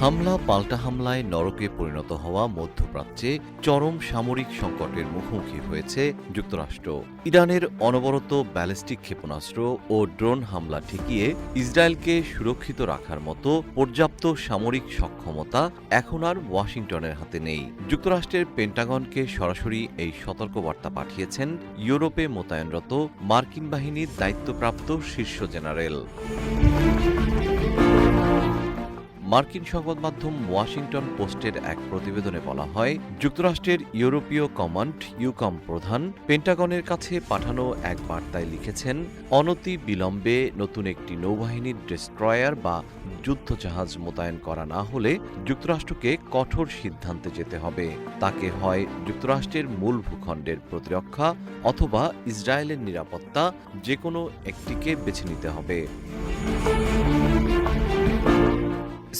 হামলা পাল্টা হামলায় নরকে পরিণত হওয়া মধ্যপ্রাচ্যে চরম সামরিক সংকটের মুখোমুখি হয়েছে যুক্তরাষ্ট্র। ইরানের অনবরত ব্যালিস্টিক ক্ষেপণাস্ত্র ও ড্রোন হামলা ঠেকিয়ে ইসরায়েলকে সুরক্ষিত রাখার মতো পর্যাপ্ত সামরিক সক্ষমতা এখন আর ওয়াশিংটনের হাতে নেই। যুক্তরাষ্ট্রের পেন্টাগনকে সরাসরি এই সতর্কবার্তা পাঠিয়েছেন ইউরোপে মোতায়েনরত মার্কিন বাহিনীর দায়িত্বপ্রাপ্ত শীর্ষ জেনারেল। মার্কিন সংবাদ মাধ্যম ওয়াশিংটন পোস্টের এক প্রতিবেদনে বলা হয়, যুক্তরাষ্ট্রের ইউরোপীয় কমান্ড ইউকম প্রধান পেন্টাগনের কাছে পাঠানো এক বার্তায় লিখেছেন, অনতি বিলম্বে নতুন একটি নৌবাহিনীর ডেস্ট্রয়ার বা যুদ্ধজাহাজ মোতায়েন করা না হলে যুক্তরাষ্ট্রকে কঠোর সিদ্ধান্তে যেতে হবে। তাকে হয় যুক্তরাষ্ট্রের মূল ভূখণ্ডের প্রতিরক্ষা অথবা ইসরায়েলের নিরাপত্তা, যে কোনো একটিকে বেছে নিতে হবে।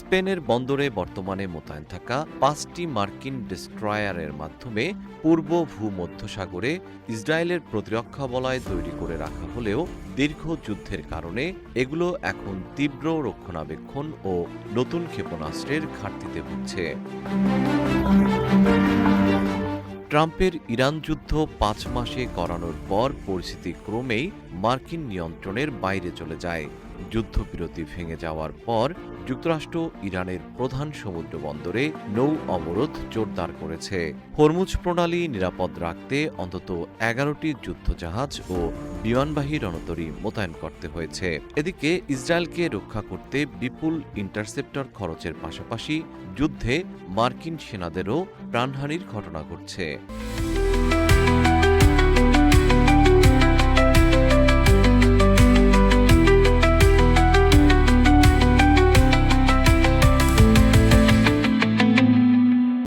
স্পেনের বন্দরে বর্তমানে মোতায়েন থাকা 5টি মার্কিন ডেস্ট্রয়ারের মাধ্যমে পূর্ব ভূমধ্যসাগরে ইসরায়েলের প্রতিরক্ষা বলয় তৈরি করে রাখা হলেও দীর্ঘ যুদ্ধের কারণে এগুলো এখন তীব্র রক্ষণাবেক্ষণ ও নতুন ক্ষেপণাস্ত্রের ঘাটতিতে ভুগছে। ট্রাম্পের ইরান যুদ্ধ 5 মাসে গড়ানোর পর পরিস্থিতি ক্রমেই মার্কিন নিয়ন্ত্রণের বাইরে চলে যায়। যুদ্ধবিরতি ভেঙে যাওয়ার পর যুক্তরাষ্ট্র ইরানের প্রধান সমুদ্র বন্দরে নৌ অবরোধ জোরদার করেছে। হরমুজ প্রণালী নিরাপদ রাখতে অন্তত 11টি যুদ্ধজাহাজ ও বিমানবাহী রণতরী মোতায়েন করতে হয়েছে। এদিকে ইসরায়েলকে রক্ষা করতে বিপুল ইন্টারসেপ্টর খরচের পাশাপাশি যুদ্ধে মার্কিন সেনাদেরও প্রাণহানির ঘটনা ঘটছে।